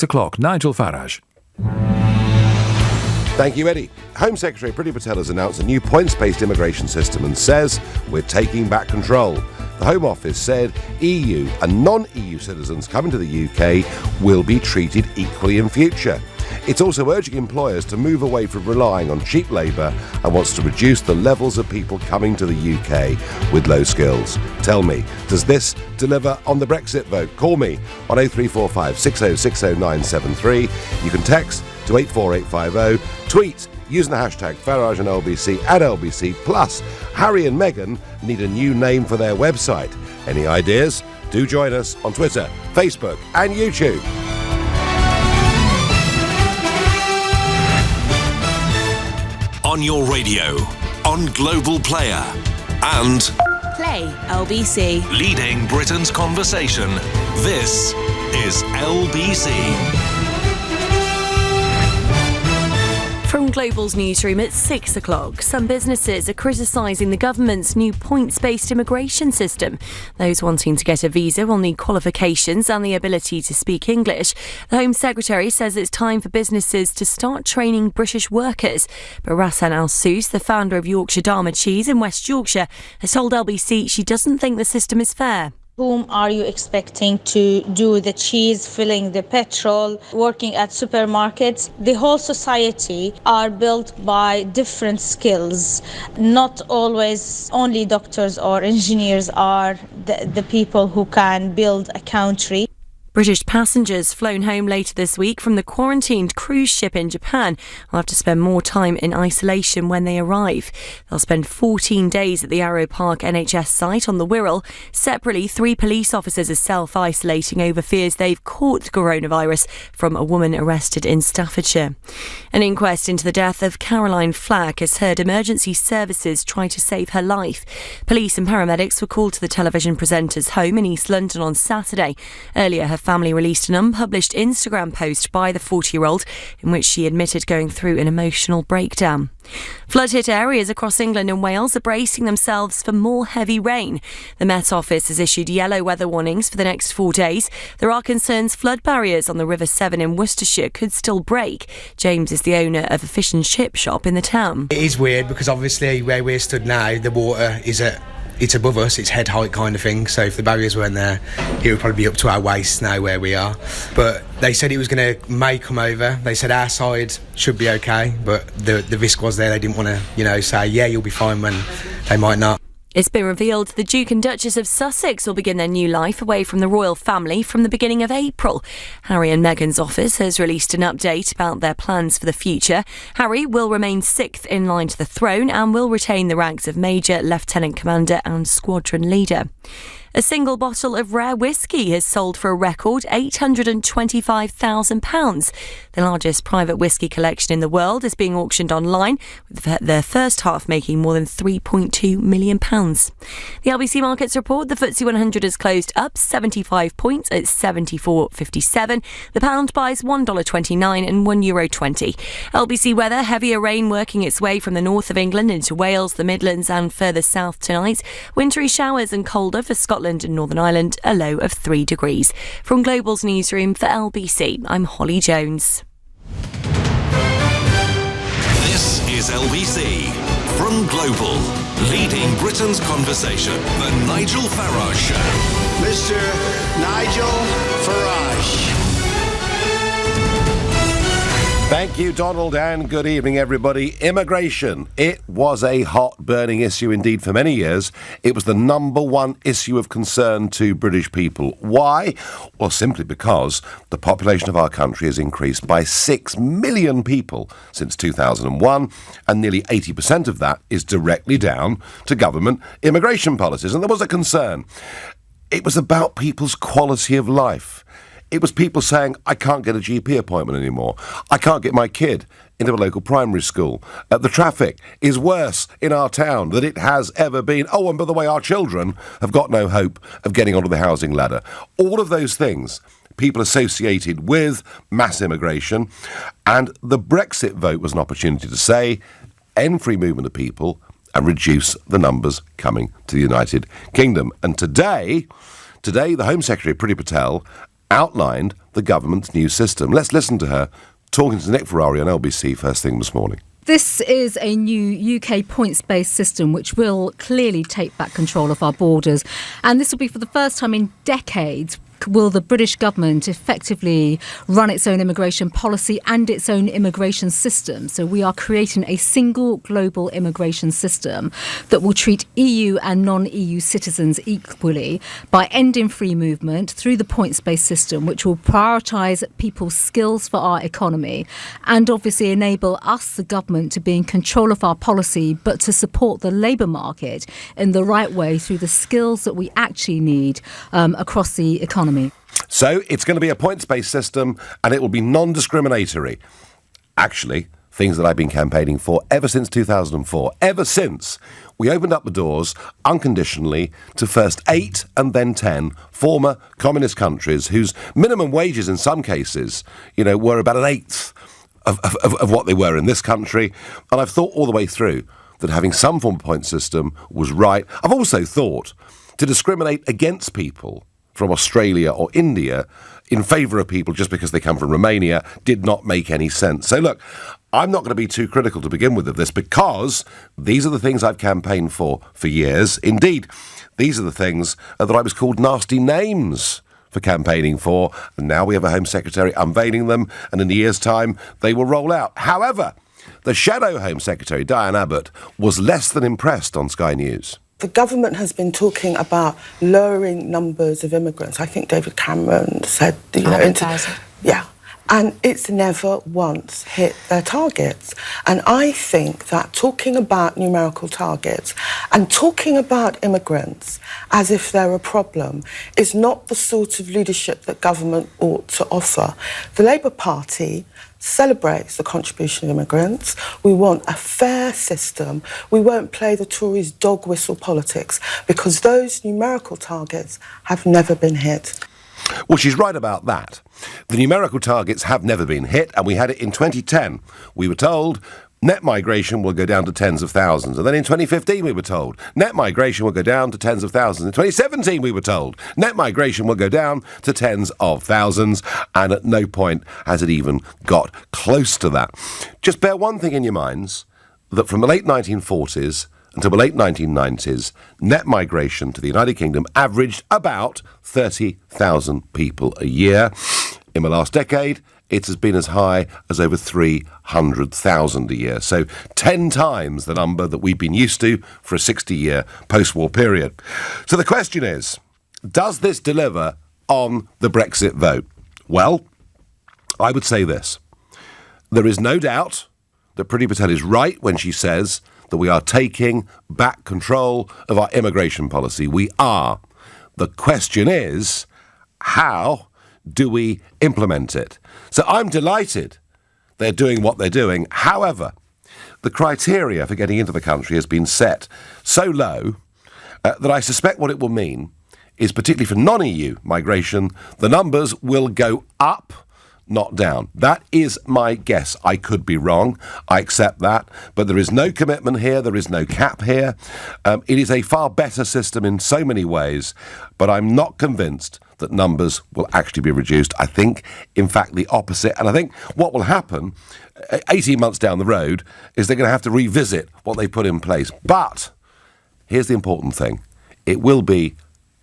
o'clock, Nigel Farage. Thank you, Eddie. Home Secretary Priti Patel has announced a new points-based immigration system and says we're taking back control. The Home Office said EU and non-EU citizens coming to the UK will be treated equally in future. It's also urging employers to move away from relying on cheap labour and wants to reduce the levels of people coming to the UK with low skills. Tell me, does this deliver on the Brexit vote? Call me on 0345 6060973. You can text to 84850, tweet using the hashtag Farage and LBC at LBC. Plus, Harry and Meghan need a new name for their website. Any ideas? Do join us on Twitter, Facebook and YouTube. On your radio, on Global Player, and Play LBC. leading Britain's conversation. This is LBC. From Global's newsroom at 6 o'clock, some businesses are criticising the government's new points-based immigration system. Those wanting to get a visa will need qualifications and the ability to speak English. The Home Secretary says it's time for businesses to start training British workers. But Rassan Al-Sous, the founder of Yorkshire Dharma Cheese in West Yorkshire, has told LBC she doesn't think the system is fair. Whom are you expecting to do the cheese, filling the petrol, working at supermarkets? The whole society are built by different skills. Not always only doctors or engineers are the people who can build a country. British passengers flown home later this week from the quarantined cruise ship in Japan will have to spend more time in isolation when they arrive. They'll spend 14 days at the Arrow Park NHS site on the Wirral. Separately, 3 police officers are self-isolating over fears they've caught coronavirus from a woman arrested in Staffordshire. An inquest into the death of Caroline Flack has heard emergency services try to save her life. Police and paramedics were called to the television presenter's home in East London on Saturday. Earlier, her family released an unpublished Instagram post by the 40-year-old in which she admitted going through an emotional breakdown. Flood-hit areas across England and Wales are bracing themselves for more heavy rain. The Met Office has issued yellow weather warnings for the next 4 days. There are concerns flood barriers on the River Severn in Worcestershire could still break. James is the owner of a fish and chip shop in the town. It is weird because obviously where we're stood now, the water is it's above us, it's head height kind of thing, so if the barriers weren't there, it would probably be up to our waist now where we are. But they said it was going to may come over. They said our side should be okay, but the risk was there. They didn't want to, say, yeah, you'll be fine when they might not. It's been revealed the Duke and Duchess of Sussex will begin their new life away from the royal family from the beginning of April. Harry and Meghan's office has released an update about their plans for the future. Harry will remain 6th in line to the throne and will retain the ranks of Major, Lieutenant Commander and Squadron Leader. A single bottle of rare whiskey has sold for a record £825,000. The largest private whiskey collection in the world is being auctioned online, with the first half making more than £3.2 million. The LBC Markets report, the FTSE 100 has closed up 75 points at 74.57. The pound buys $1.29 and €1.20. LBC weather, heavier rain working its way from the north of England into Wales, the Midlands and further south tonight. Wintry showers and colder for Scotland and Northern Ireland, a low of 3 degrees. From Global's newsroom for LBC, I'm Holly Jones. This is LBC. From Global, leading Britain's conversation. The Nigel Farage Show. Mr. Nigel Farage. Thank you, Donald, and good evening, everybody. Immigration. It was a hot, burning issue indeed for many years. It was the number one issue of concern to British people. Why? Well, simply because the population of our country has increased by 6 million people since 2001, and nearly 80% of that is directly down to government immigration policies. And there was a concern. It was about people's quality of life. It was people saying, I can't get a GP appointment anymore. I can't get my kid into a local primary school. The traffic is worse in our town than it has ever been. Oh, and by the way, our children have got no hope of getting onto the housing ladder. All of those things people associated with mass immigration. And the Brexit vote was an opportunity to say, end free movement of people and reduce the numbers coming to the United Kingdom. And today, the Home Secretary, Priti Patel, outlined the government's new system. Let's listen to her talking to Nick Ferrari on LBC first thing this morning. This is a new UK points-based system which will clearly take back control of our borders. And this will be for the first time in decades will the British government effectively run its own immigration policy and its own immigration system. So we are creating a single global immigration system that will treat EU and non-EU citizens equally by ending free movement through the points-based system, which will prioritise people's skills for our economy and obviously enable us, the government, to be in control of our policy, but to support the labour market in the right way through the skills that we actually need across the economy. So it's going to be a points-based system and it will be non-discriminatory. Actually, things that I've been campaigning for ever since 2004, ever since we opened up the doors unconditionally to first 8 and then 10 former communist countries whose minimum wages in some cases, were about an eighth of what they were in this country. And I've thought all the way through that having some form of point system was right. I've also thought to discriminate against people from Australia or India in favour of people just because they come from Romania did not make any sense. So look, I'm not going to be too critical to begin with of this because these are the things I've campaigned for years. Indeed, these are the things that I was called nasty names for campaigning for, and now we have a Home Secretary unveiling them, and in a year's time they will roll out. However, the shadow Home Secretary, Diane Abbott, was less than impressed on Sky News. The government has been talking about lowering numbers of immigrants. I think David Cameron said, yeah, and it's never once hit their targets. And I think that talking about numerical targets and talking about immigrants as if they're a problem is not the sort of leadership that government ought to offer. The Labour Party celebrates the contribution of immigrants. We want a fair system. We won't play the Tories' dog whistle politics because those numerical targets have never been hit. Well, she's right about that. The numerical targets have never been hit, and we had it in 2010. We were told net migration will go down to tens of thousands. And then in 2015, we were told net migration will go down to tens of thousands. In 2017, we were told net migration will go down to tens of thousands. And at no point has it even got close to that. Just bear one thing in your minds, that from the late 1940s until the late 1990s, net migration to the United Kingdom averaged about 30,000 people a year. In the last decade, it has been as high as over 300,000 a year. So 10 times the number that we've been used to for a 60-year post-war period. So the question is, does this deliver on the Brexit vote? Well, I would say this. There is no doubt that Priti Patel is right when she says that we are taking back control of our immigration policy. We are. The question is, how do we implement it? So I'm delighted they're doing what they're doing. However, the criteria for getting into the country has been set so low that I suspect what it will mean is, particularly for non-EU migration, the numbers will go up, not down. That is my guess. I could be wrong. I accept that. But there is no commitment here. There is no cap here. It is a far better system in so many ways, but I'm not convinced that numbers will actually be reduced. I think, in fact, the opposite. And I think what will happen 18 months down the road is they're going to have to revisit what they put in place. But here's the important thing. It will be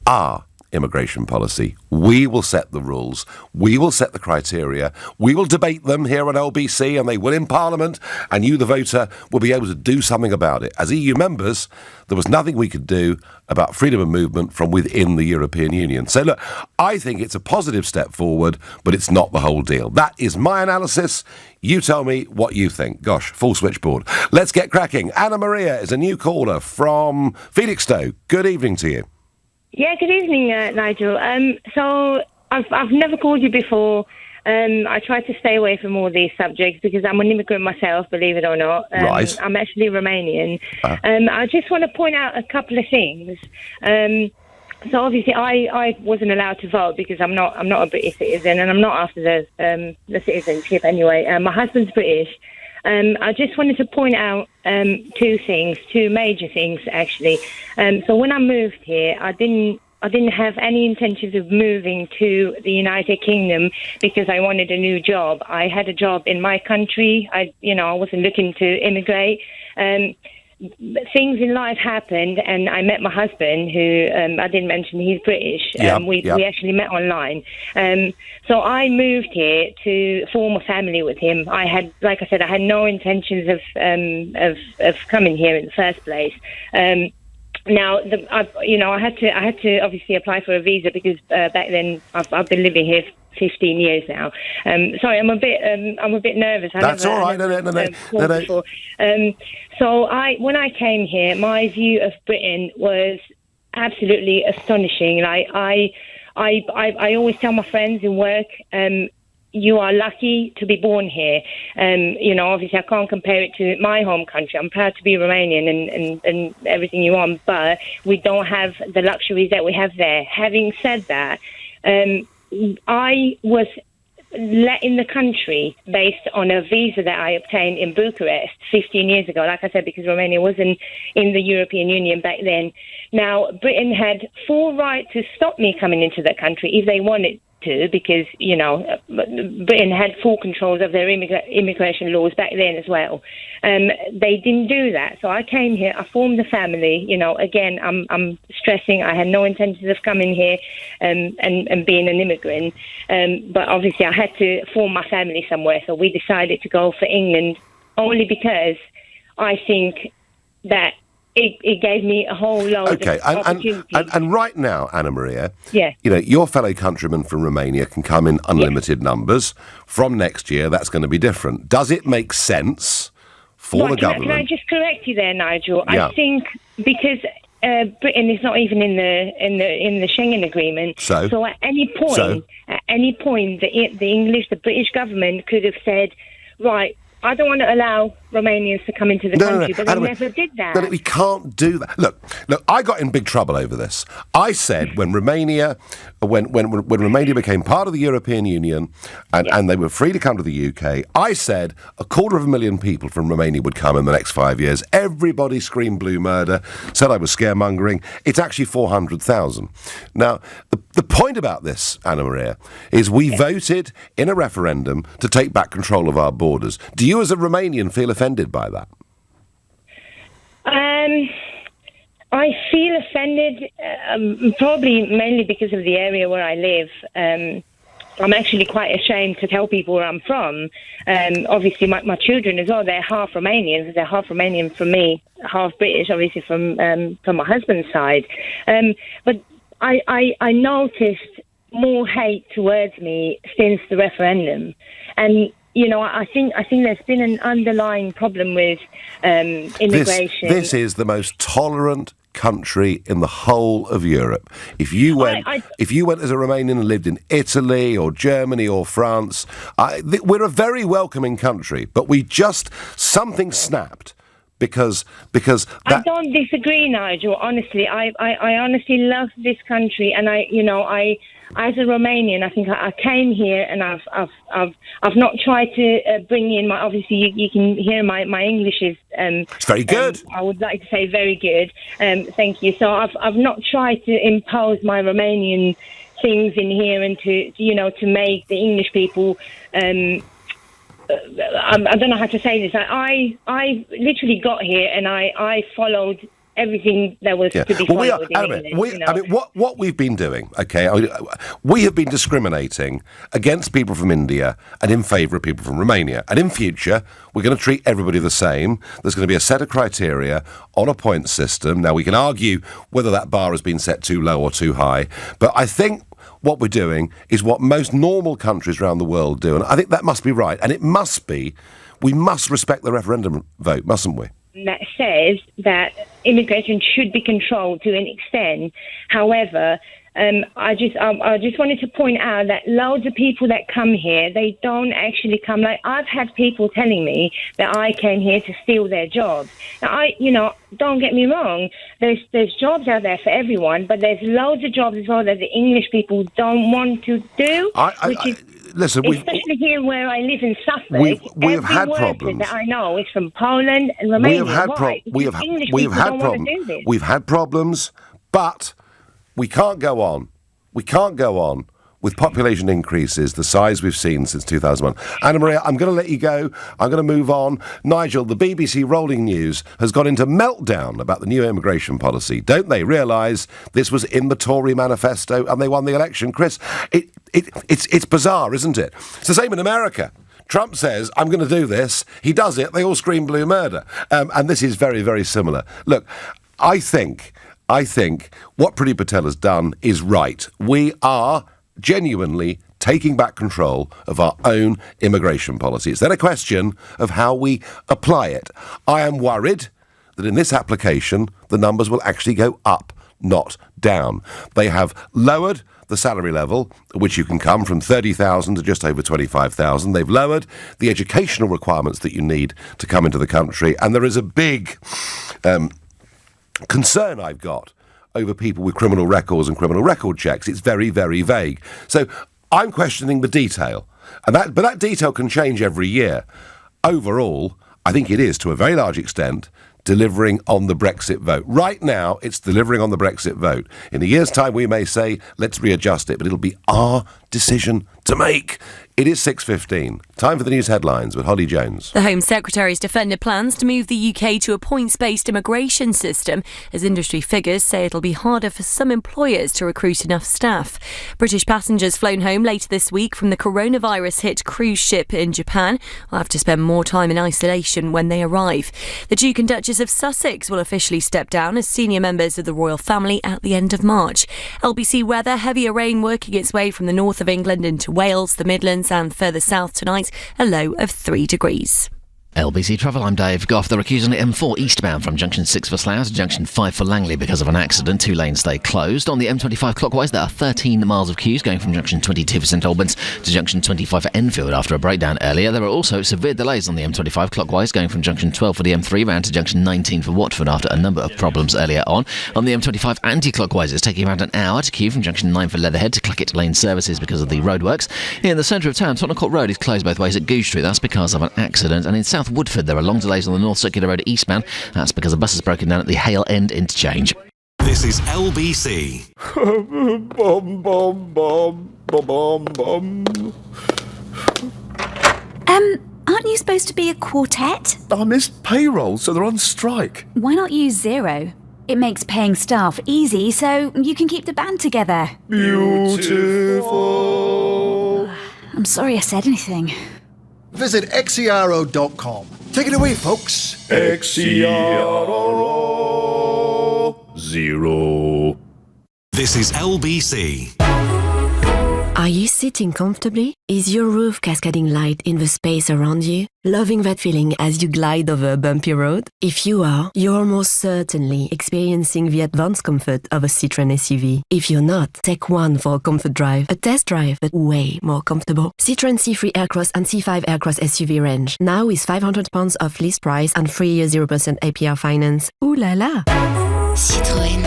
our immigration policy. We will set the rules. We will set the criteria. We will debate them here on LBC, and they will in Parliament, and you, the voter, will be able to do something about it. As EU members, there was nothing we could do about freedom of movement from within the European Union. So look, I think it's a positive step forward, but it's not the whole deal. That is my analysis. You tell me what you think. Gosh, full switchboard. Let's get cracking. Anna Maria is a new caller from Felixstowe. Good evening to you. Yeah, good evening, Nigel. So I've never called you before. I try to stay away from all these subjects because I'm an immigrant myself, believe it or not. Right. I'm actually Romanian. I just want to point out a couple of things. So obviously I wasn't allowed to vote because I'm not a British citizen, and I'm not after the citizenship anyway. My husband's British. I just wanted to point out two major things, actually. So when I moved here, I didn't I didn't have any intentions of moving to the United Kingdom because I wanted a new job. I had a job in my country. I wasn't looking to immigrate. Things in life happened, and I met my husband, who I didn't mention he's British. We actually met online. So I moved here to form a family with him. I had no intentions of coming here in the first place. Now, I had to obviously apply for a visa because back then I've been living here 15 years now. Sorry, I'm a bit nervous. That's all right. No. So when I came here, my view of Britain was absolutely astonishing. I always tell my friends in work, you are lucky to be born here. Obviously I can't compare it to my home country. I'm proud to be Romanian and everything you want, but we don't have the luxuries that we have there. Having said that, I was let in the country based on a visa that I obtained in Bucharest 15 years ago, like I said, because Romania wasn't in the European Union back then. Now, Britain had full right to stop me coming into the country if they wanted to, because, Britain had full controls of their immigration laws back then as well. They didn't do that. So I came here, I formed a family. Again, I'm stressing I had no intentions of coming here and being an immigrant. But obviously I had to form my family somewhere. So we decided to go for England only because I think that it gave me a whole load of opportunities. And right now, Anna Maria, yeah. Your fellow countrymen from Romania can come in unlimited numbers. From next year, that's going to be different. Does it make sense for the government? Can I just correct you there, Nigel? Yeah. I think because Britain is not even in the Schengen agreement. So at any point, the British government could have said, right, I don't want to allow Romanians to come into the country, but they never did that. No, we can't do that. Look, I got in big trouble over this. I said when Romania became part of the European Union and they were free to come to the UK, I said 250,000 people from Romania would come in the next 5 years. Everybody screamed blue murder, said I was scaremongering. It's actually 400,000. Now, the point about this, Anna Maria, is we voted in a referendum to take back control of our borders. Do you as a Romanian feel offended by that? I feel offended, probably mainly because of the area where I live. I'm actually quite ashamed to tell people where I'm from. Obviously, my children as well, they're half Romanians. They're half Romanian from me, half British, obviously, from my husband's side. But I noticed more hate towards me since the referendum. And I think there's been an underlying problem with immigration. This is the most tolerant country in the whole of Europe. If you went as a Romanian and lived in Italy or Germany or France, we're a very welcoming country. But something snapped. Because I don't disagree, Nigel. Honestly, I honestly love this country, and I as a Romanian, I think I came here and I've not tried to bring in my. Obviously, you can hear my English is. It's very good. I would like to say very good. Thank you. So I've not tried to impose my Romanian things in here and to make the English people. I don't know how to say this. I literally got here and I followed everything that was to be followed in England. What we've been doing, we have been discriminating against people from India and in favour of people from Romania. And in future, we're going to treat everybody the same. There's going to be a set of criteria on a point system. Now, we can argue whether that bar has been set too low or too high. But I think what we're doing is what most normal countries around the world do. And I think that must be right. And we must respect the referendum vote, mustn't we? That says that immigration should be controlled to an extent. However, I just wanted to point out that loads of people that come here, they don't actually come. Like, I've had people telling me that I came here to steal their jobs. Now, don't get me wrong. There's jobs out there for everyone, but there's loads of jobs as well that the English people don't want to do. Listen, especially here where I live in Suffolk, we have had problems. That I know is from Poland and Romania. We have had problems, but We can't go on. We can't go on with population increases the size we've seen since 2001. Anna Maria, I'm going to let you go. I'm going to move on. Nigel, the BBC Rolling News has gone into meltdown about the new immigration policy. Don't they realise this was in the Tory manifesto and they won the election? Chris, it's bizarre, isn't it? It's the same in America. Trump says, I'm going to do this. He does it. They all scream blue murder. And this is very, very similar. Look, I think what Priti Patel has done is right. We are genuinely taking back control of our own immigration policy. It's then a question of how we apply it. I am worried that in this application, the numbers will actually go up, not down. They have lowered the salary level at which you can come from 30,000 to just over 25,000. They've lowered the educational requirements that you need to come into the country. And there is a big concern I've got over people with criminal records and criminal record checks. It's very, very vague. So I'm questioning the detail. But that detail can change every year. Overall, I think it is, to a very large extent, delivering on the Brexit vote. Right now, it's delivering on the Brexit vote. In a year's time, we may say, let's readjust it, but it'll be our decision to make. It is 6:15. Time for the news headlines with Holly Jones. The Home Secretary's defended plans to move the UK to a points-based immigration system, as industry figures say it'll be harder for some employers to recruit enough staff. British passengers flown home later this week from the coronavirus-hit cruise ship in Japan will have to spend more time in isolation when they arrive. The Duke and Duchess of Sussex will officially step down as senior members of the royal family at the end of March. LBC weather, heavier rain working its way from the north of England into Wales, the Midlands and further south tonight, a low of 3 degrees. LBC Travel, I'm Dave Goff. They're accusing the M4 eastbound from Junction 6 for Slough to Junction 5 for Langley because of an accident. 2 lanes stay closed. On the M25 clockwise, there are 13 miles of queues going from Junction 22 for St Albans to Junction 25 for Enfield after a breakdown earlier. There are also severe delays on the M25 clockwise going from Junction 12 for the M3 round to Junction 19 for Watford after a number of problems earlier on. On the M25 anti-clockwise, it's taking around an hour to queue from Junction 9 for Leatherhead to Clackett Lane services because of the roadworks. In the centre of town, Tottenham Court Road is closed both ways at Goose Street. That's because of an accident. And in South Woodford, there are long delays on the North Circular Road eastbound. That's because a bus has broken down at the Hale End interchange. This is LBC. Bum, bum, bum, bum, bum. Aren't you supposed to be a quartet? I missed payroll, so they're on strike. Why not use 0? It makes paying staff easy, so you can keep the band together. Beautiful. I'm sorry I said anything. Visit xero.com. Take it away, folks. XERO 0. This is LBC. Are you sitting comfortably? Is your roof cascading light in the space around you? Loving that feeling as you glide over a bumpy road? If you are, you're almost certainly experiencing the advanced comfort of a Citroën SUV. If you're not, take one for a comfort drive. A test drive, but way more comfortable. Citroën C3 Aircross and C5 Aircross SUV range. Now with £500 off list price and 3 year 0% APR finance. Ooh la la! Citroën.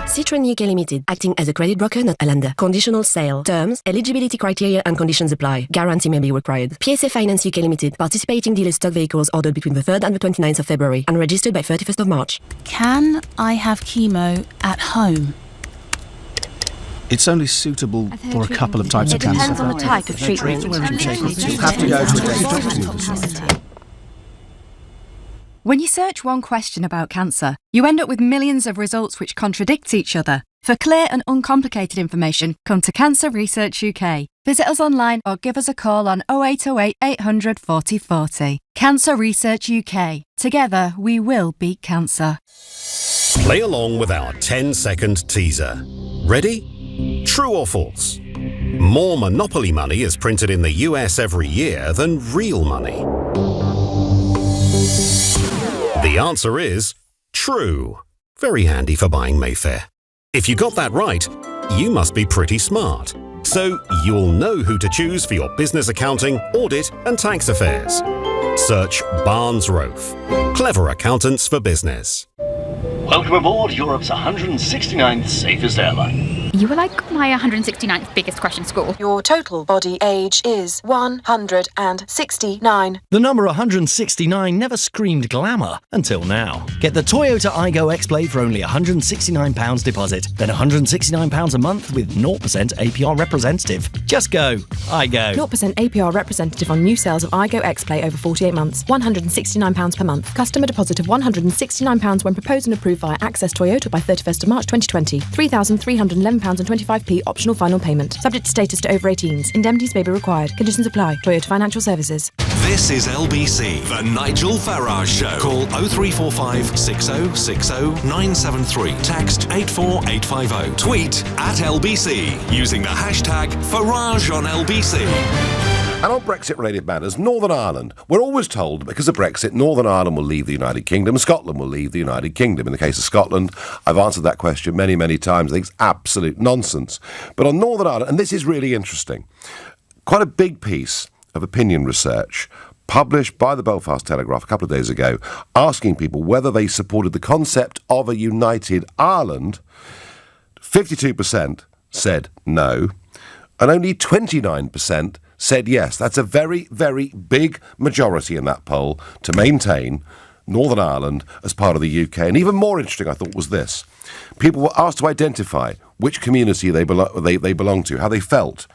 Citroën UK Limited, acting as a credit broker, not a lender. Conditional sale. Terms, eligibility criteria and conditions apply. Guarantee may be required. PSA Finance UK Limited, participating dealer stock vehicles ordered between the 3rd and the 29th of February and registered by 31st of March. Can I have chemo at home? It's only suitable for a couple of types of cancer. It depends on the type of treatment. You'll have to go to a doctor. When you search one question about cancer, you end up with millions of results which contradict each other. For clear and uncomplicated information, come to Cancer Research UK. Visit us online or give us a call on 0808 800 40 40. Cancer Research UK. Together, we will beat cancer. Play along with our 10-second teaser. Ready? True or false? More Monopoly money is printed in the US every year than real money. The answer is true. Very handy for buying Mayfair. If you got that right, you must be pretty smart. So you'll know who to choose for your business accounting, audit and tax affairs. Search Barnes Rofe. Clever accountants for business. Welcome aboard Europe's 169th safest airline. You were like my 169th biggest crush in school. Your total body age is 169. The number 169 never screamed glamour until now. Get the Toyota Aygo X-Plate for only £169 deposit, then £169 a month with 0% APR representative. Just go, Aygo. 0% APR representative on new sales of Aygo X-Plate over 48 months. £169 per month. Customer deposit of £169 when proposed and approved via Access Toyota by 31st of March 2020. £3,311.25p optional final payment. Subject to status to over 18s. Indemnities may be required. Conditions apply. Toyota Financial Services. This is LBC, the Nigel Farage Show. Call 0345 6060 973. Text 84850. Tweet at LBC using the hashtag Farage on LBC. And on Brexit-related matters, Northern Ireland. We're always told that because of Brexit, Northern Ireland will leave the United Kingdom, Scotland will leave the United Kingdom. In the case of Scotland, I've answered that question many, many times. I think it's absolute nonsense. But on Northern Ireland, and this is really interesting, quite a big piece of opinion research published by the Belfast Telegraph a couple of days ago, asking people whether they supported the concept of a united Ireland. 52% said no, and only 29% said yes. That's a very, very big majority in that poll to maintain Northern Ireland as part of the UK. And even more interesting, I thought, was this. People were asked to identify which community they belong to, how they felt.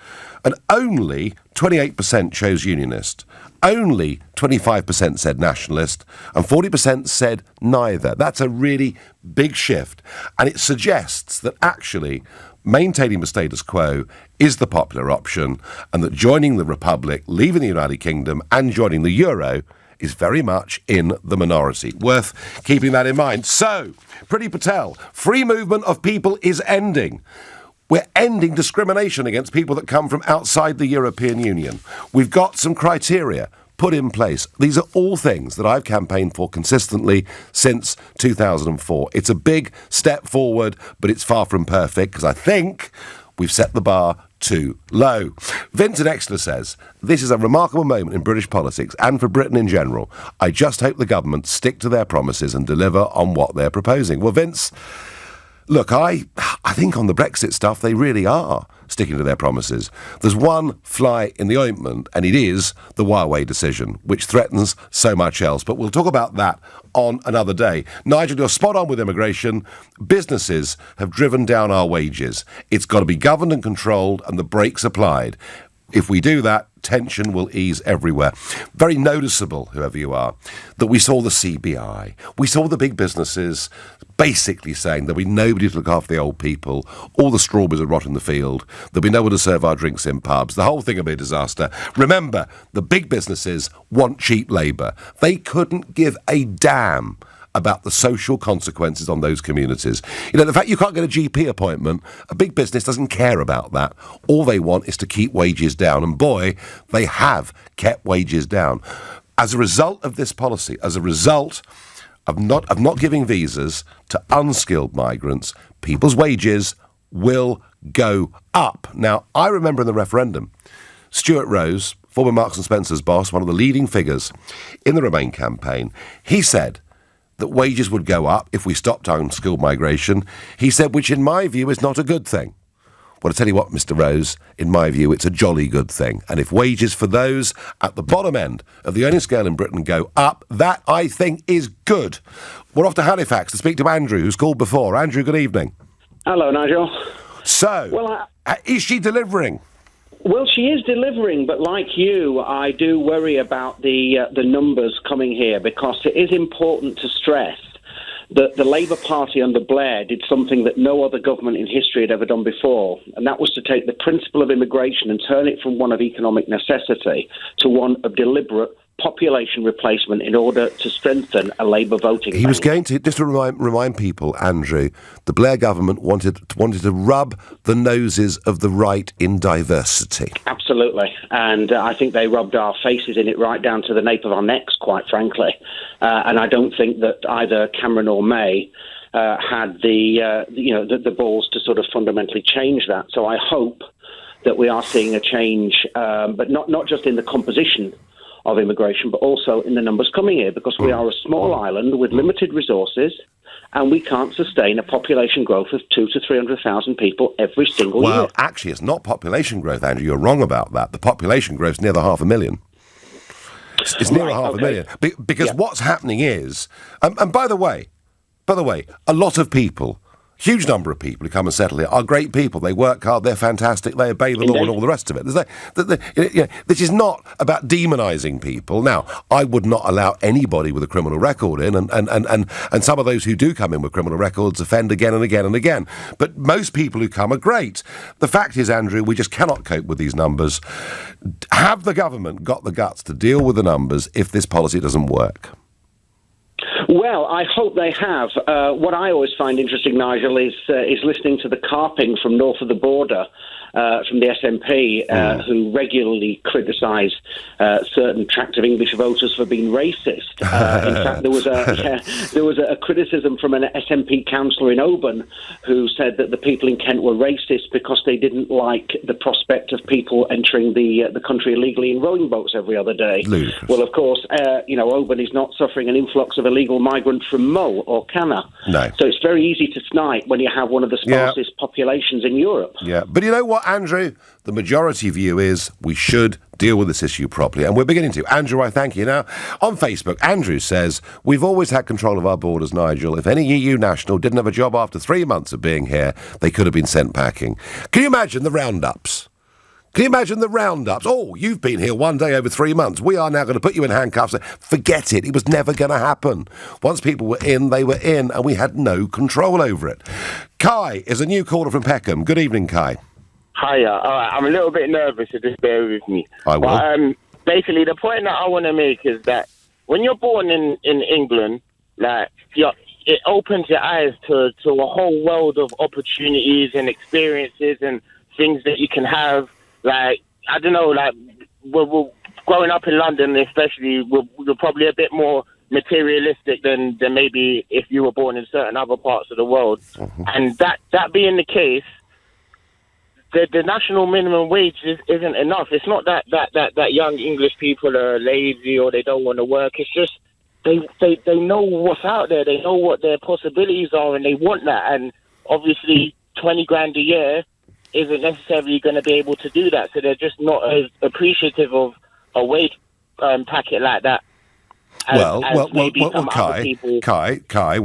And only 28% chose unionist. Only 25% said nationalist, and 40% said neither. That's a really big shift. And it suggests that actually maintaining the status quo is the popular option, and that joining the Republic, leaving the United Kingdom and joining the Euro is very much in the minority. Worth keeping that in mind. So, Priti Patel, free movement of people is ending. We're ending discrimination against people that come from outside the European Union. We've got some criteria put in place. These are all things that I've campaigned for consistently since 2004. It's a big step forward, but it's far from perfect because I think we've set the bar too low. Vincent Exler says, this is a remarkable moment in British politics and for Britain in general. I just hope the government stick to their promises and deliver on what they're proposing. Well, Vince, look, I think on the Brexit stuff, they really are sticking to their promises. There's one fly in the ointment, and it is the Huawei decision, which threatens so much else. But we'll talk about that on another day. Nigel, you're spot on with immigration. Businesses have driven down our wages. It's got to be governed and controlled, and the brakes applied. If we do that, tension will ease everywhere. Very noticeable, whoever you are, that we saw the CBI, we saw the big businesses basically saying there'll be nobody to look after the old people, all the strawberries will rot in the field, there'll be no one to serve our drinks in pubs, the whole thing will be a disaster. Remember, the big businesses want cheap labour. They couldn't give a damn about the social consequences on those communities. You know, the fact you can't get a GP appointment, a big business doesn't care about that. All they want is to keep wages down. And boy, they have kept wages down. As a result of this policy, as a result of not giving visas to unskilled migrants, people's wages will go up. Now, I remember in the referendum, Stuart Rose, former Marks and Spencer's boss, one of the leading figures in the Remain campaign, he said that wages would go up if we stopped unskilled migration. He said, which in my view is not a good thing. Well, I tell you what, Mr. Rose, in my view, it's a jolly good thing. And if wages for those at the bottom end of the earning scale in Britain go up, that, I think, is good. We're off to Halifax to speak to Andrew, who's called before. Andrew, good evening. Hello, Nigel. So, is she delivering? Well, she is delivering, but like you, I do worry about the numbers coming here, because it is important to stress that the Labour Party under Blair did something that no other government in history had ever done before, and that was to take the principle of immigration and turn it from one of economic necessity to one of deliberate population replacement in order to strengthen a Labour voting He was going to, just to remind people, Andrew, the Blair government wanted to rub the noses of the right in diversity. Absolutely, and I think they rubbed our faces in it right down to the nape of our necks, quite frankly. And I don't think that either Cameron or May had the balls to sort of fundamentally change that. So I hope that we are seeing a change, but not just in the composition of immigration, but also in the numbers coming here, because we are a small island with limited resources, and we can't sustain a population growth of 200,000 to 300,000 people every single year. Well, actually, it's not population growth, Andrew. You're wrong about that. The population growth is near the 500,000. It's near 500,000. Because what's happening is, and by the way, a lot of people, huge number of people who come and settle here are great people. They work hard, they're fantastic, they obey the law and all the rest of it. This is not about demonising people. Now, I would not allow anybody with a criminal record in, and some of those who do come in with criminal records offend again and again and again. But most people who come are great. The fact is, Andrew, we just cannot cope with these numbers. Have the government got the guts to deal with the numbers if this policy doesn't work? Well, I hope they have. What I always find interesting, Nigel, is listening to the carping from north of the border from the SNP, who regularly criticise certain tracts of English voters for being racist. In fact, there was a criticism from an SNP councillor in Oban who said that the people in Kent were racist because they didn't like the prospect of people entering the country illegally in rowing boats every other day. Ludicrous. Well, of course, Oban is not suffering an influx of illegal migrants from Mull or Canna. No. So it's very easy to snipe when you have one of the sparsest populations in Europe. Yeah, but you know what, Andrew? The majority view is we should deal with this issue properly, and we're beginning to. Andrew, I thank you. Now, on Facebook, Andrew says, we've always had control of our borders, Nigel. If any EU national didn't have a job after 3 months of being here, they could have been sent packing. Can you imagine the roundups? Can you imagine the roundups? Oh, you've been here one day over 3 months. We are now going to put you in handcuffs. Forget it. It was never going to happen. Once people were in, they were in, and we had no control over it. Kai is a new caller from Peckham. Good evening, Kai. Hiya. All right, I'm a little bit nervous, so just bear with me. I will. But, basically, the point that I want to make is that when you're born in England, it opens your eyes to a whole world of opportunities and experiences and things that you can have. Like, I don't know, like, we're growing up in London, especially, we're probably a bit more materialistic than maybe if you were born in certain other parts of the world. Mm-hmm. And that being the case, the national minimum wage isn't enough. It's not that young English people are lazy or they don't want to work. It's just they know what's out there. They know what their possibilities are, and they want that. And obviously, 20 grand a year isn't necessarily going to be able to do that. So they're just not as appreciative of a wage packet like that. Well, Kai, I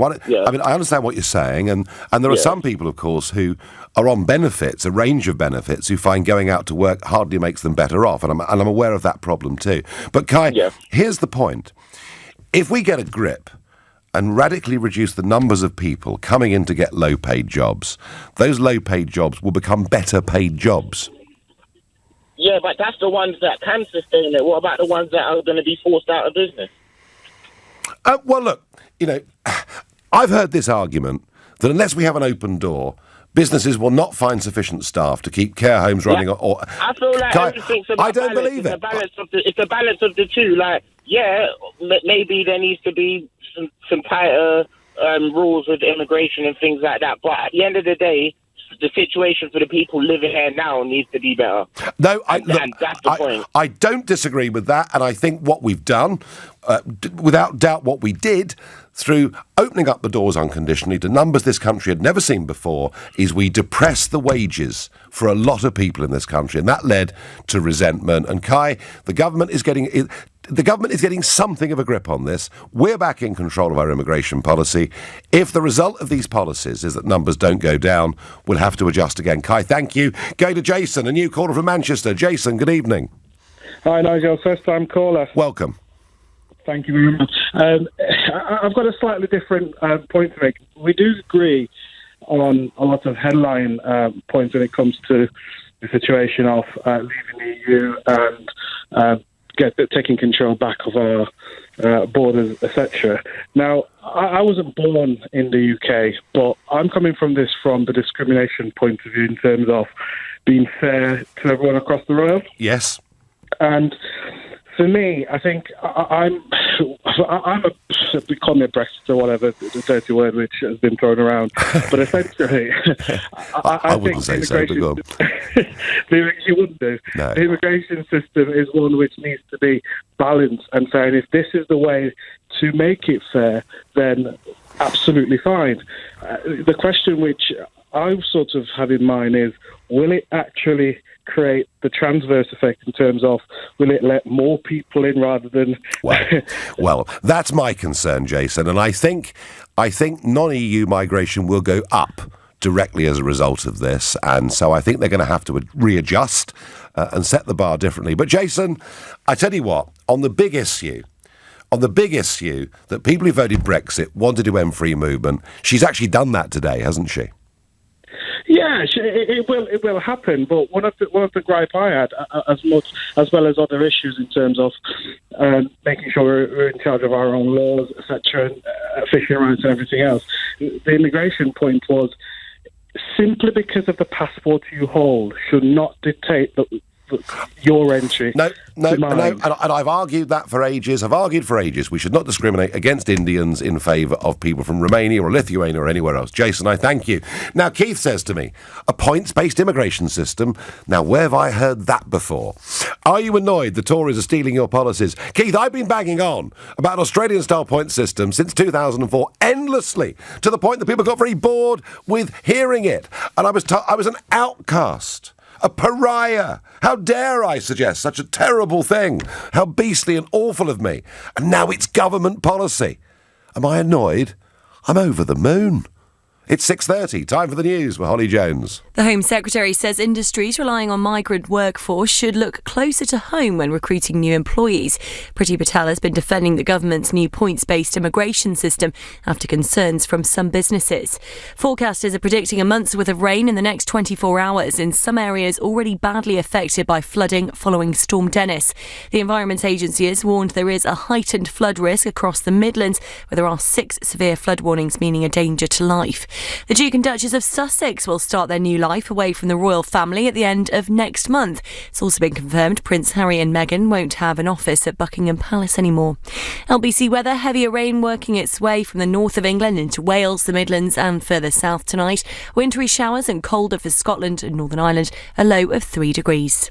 mean, I understand what you're saying, and there are some people, of course, who are on benefits, a range of benefits, who find going out to work hardly makes them better off, and I'm aware of that problem too. But Kai, here's the point. If we get a grip and radically reduce the numbers of people coming in to get low-paid jobs, those low-paid jobs will become better-paid jobs. Yeah, but that's the ones that can sustain it. What about the ones that are going to be forced out of business? Well, look, I've heard this argument that unless we have an open door, businesses will not find sufficient staff to keep care homes running. Or I feel like everything's about I don't balance. believe it. It's the balance of the two. Like, maybe there needs to be some tighter rules with immigration and things like that. But at the end of the day, the situation for the people living here now needs to be better. No, and that's the point. I don't disagree with that, and I think what we've done, without doubt what we did, through opening up the doors unconditionally to numbers this country had never seen before, is we depressed the wages for a lot of people in this country, and that led to resentment. And Kai, the government is getting something of a grip on this. We're back in control of our immigration policy. If the result of these policies is that numbers don't go down, we'll have to adjust again. Kai, thank you. Go to Jason, a new caller from Manchester. Jason, good evening. Hi, Nigel. First-time caller. Welcome. Thank you very much. I've got a slightly different point to make. We do agree on a lot of headline points when it comes to the situation of leaving the EU and taking control back of our borders, etc. Now, I wasn't born in the UK, but I'm coming from the discrimination point of view in terms of being fair to everyone across the road. Yes. And for me, I think I'm a call me a Brexit or whatever, the dirty word which has been thrown around. But essentially, I wouldn't say so, but go on. You wouldn't do. No. The immigration system is one which needs to be balanced and fair. And if this is the way to make it fair, then absolutely fine. The question which I sort of have in mind is, will it actually create the transverse effect in terms of, will it let more people in rather than... Well, that's my concern, Jason, and I think non-EU migration will go up directly as a result of this, and so I think they're going to have to readjust and set the bar differently. But Jason, I tell you what, on the big issue that people who voted Brexit wanted to end free movement, she's actually done that today, hasn't she? Yeah, it will happen. But one of the gripe I had, as well as other issues in terms of making sure we're in charge of our own laws, etc., and fishing rights and everything else. The immigration point was simply because of the passport you hold should not dictate your entry. No, and I've argued that for ages. We should not discriminate against Indians in favour of people from Romania or Lithuania or anywhere else. Jason, I thank you. Now, Keith says to me, a points-based immigration system. Now, where have I heard that before? Are you annoyed the Tories are stealing your policies? Keith, I've been banging on about an Australian-style point system since 2004, endlessly, to the point that people got very bored with hearing it. And I was an outcast. A pariah. How dare I suggest such a terrible thing? How beastly and awful of me. And now it's government policy. Am I annoyed? I'm over the moon. It's 6:30, time for the news with Holly Jones. The Home Secretary says industries relying on migrant workforce should look closer to home when recruiting new employees. Priti Patel has been defending the government's new points-based immigration system after concerns from some businesses. Forecasters are predicting a month's worth of rain in the next 24 hours in some areas already badly affected by flooding following Storm Dennis. The Environment Agency has warned there is a heightened flood risk across the Midlands, where there are 6 severe flood warnings, meaning a danger to life. The Duke and Duchess of Sussex will start their new life away from the royal family at the end of next month. It's also been confirmed Prince Harry and Meghan won't have an office at Buckingham Palace anymore. LBC weather, heavier rain working its way from the north of England into Wales, the Midlands and further south tonight. Wintry showers and colder for Scotland and Northern Ireland, a low of 3 degrees.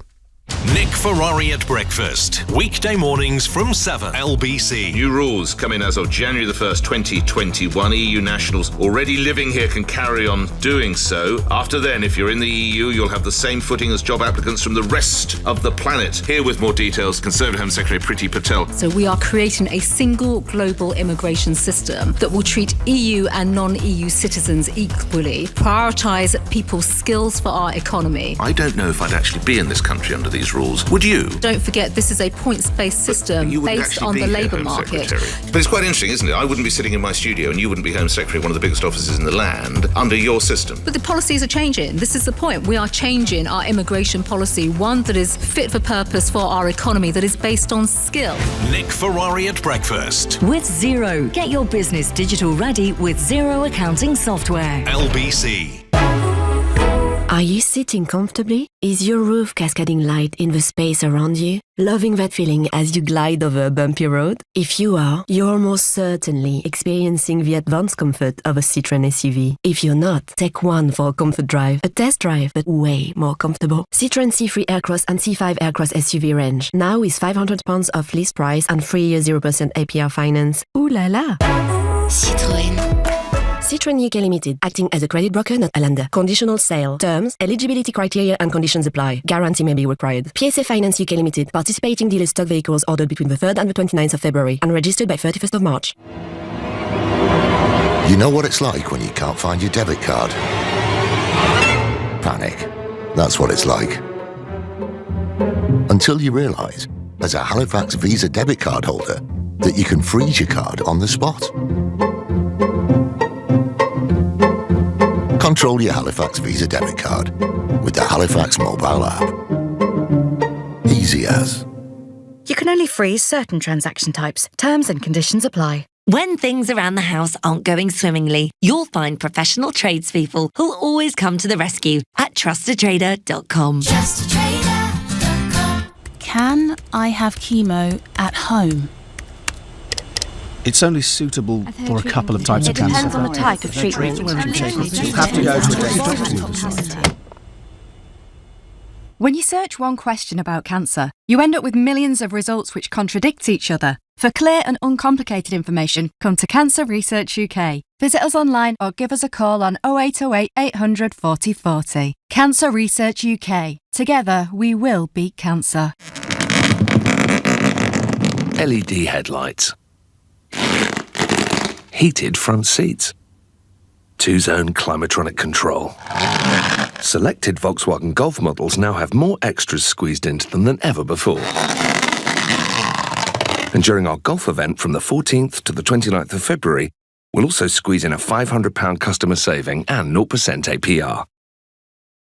Nick Ferrari at breakfast. Weekday mornings from 7. LBC. New rules come in as of January the 1st, 2021. EU nationals already living here can carry on doing so. After then, if you're in the EU, you'll have the same footing as job applicants from the rest of the planet. Here with more details, Conservative Home Secretary Priti Patel. So we are creating a single global immigration system that will treat EU and non-EU citizens equally, prioritise people's skills for our economy. I don't know if I'd actually be in this country under these rules. Would you? Don't forget, this is a points-based system based on the labour market. But it's quite interesting, isn't it? I wouldn't be sitting in my studio and you wouldn't be Home Secretary, one of the biggest offices in the land, under your system. But the policies are changing. This is the point. We are changing our immigration policy, one that is fit for purpose for our economy, that is based on skill. Nick Ferrari at breakfast. With Xero. Get your business digital ready with Xero accounting software. LBC. Are you sitting comfortably? Is your roof cascading light in the space around you? Loving that feeling as you glide over a bumpy road? If you are, you're almost certainly experiencing the advanced comfort of a Citroën SUV. If you're not, take one for a comfort drive. A test drive, but way more comfortable. Citroën C3 Aircross and C5 Aircross SUV range. Now with £500 off list price and 3 year 0% APR finance. Ooh la la! Citroën. Citroën UK Limited, acting as a credit broker, not a lender. Conditional sale. Terms, eligibility criteria and conditions apply. Guarantee may be required. PSA Finance UK Limited, participating dealer stock vehicles ordered between the 3rd and the 29th of February and registered by 31st of March. You know what it's like when you can't find your debit card? Panic. That's what it's like. Until you realise, as a Halifax Visa debit card holder, that you can freeze your card on the spot. Control your Halifax Visa debit card with the Halifax mobile app. Easy as. You can only freeze certain transaction types. Terms and conditions apply. When things around the house aren't going swimmingly, you'll find professional tradespeople who'll always come to the rescue at trustatrader.com. Can I have chemo at home? It's only suitable for a couple of types of cancer. It depends on the type of treatment. You'll have to go to a doctor. When you search one question about cancer, you end up with millions of results which contradict each other. For clear and uncomplicated information, come to Cancer Research UK. Visit us online or give us a call on 0808 800 40 40. Cancer Research UK. Together, we will beat cancer. LED headlights. Heated front seats. Two-zone climatronic control. Selected Volkswagen Golf models now have more extras squeezed into them than ever before. And during our golf event from the 14th to the 29th of February, we'll also squeeze in a £500 customer saving and 0% APR.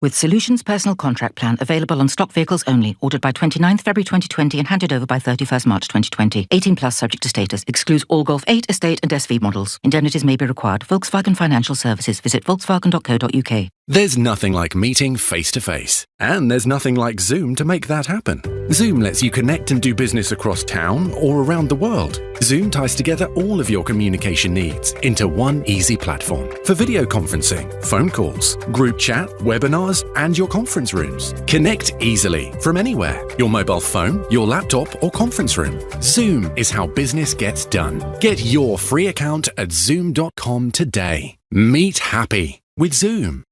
With Solutions Personal Contract Plan available on stock vehicles only. Ordered by 29th February 2020 and handed over by 31st March 2020. 18 plus subject to status. Excludes all Golf 8, Estate and SV models. Indemnities may be required. Volkswagen Financial Services. Visit volkswagen.co.uk. There's nothing like meeting face-to-face. And there's nothing like Zoom to make that happen. Zoom lets you connect and do business across town or around the world. Zoom ties together all of your communication needs into one easy platform for video conferencing, phone calls, group chat, webinars, and your conference rooms. Connect easily from anywhere. Your mobile phone, your laptop, or conference room. Zoom is how business gets done. Get your free account at zoom.com today. Meet happy with Zoom.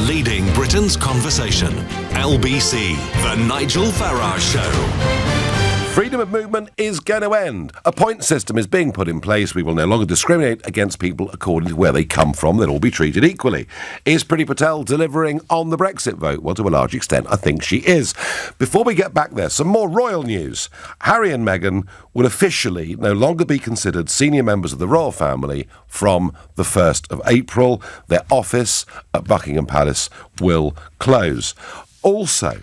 Leading Britain's conversation. LBC, The Nigel Farage Show. Freedom of movement is going to end. A point system is being put in place. We will no longer discriminate against people according to where they come from. They'll all be treated equally. Is Priti Patel delivering on the Brexit vote? Well, to a large extent, I think she is. Before we get back there, some more royal news. Harry and Meghan will officially no longer be considered senior members of the royal family from the 1st of April. Their office at Buckingham Palace will close. Also,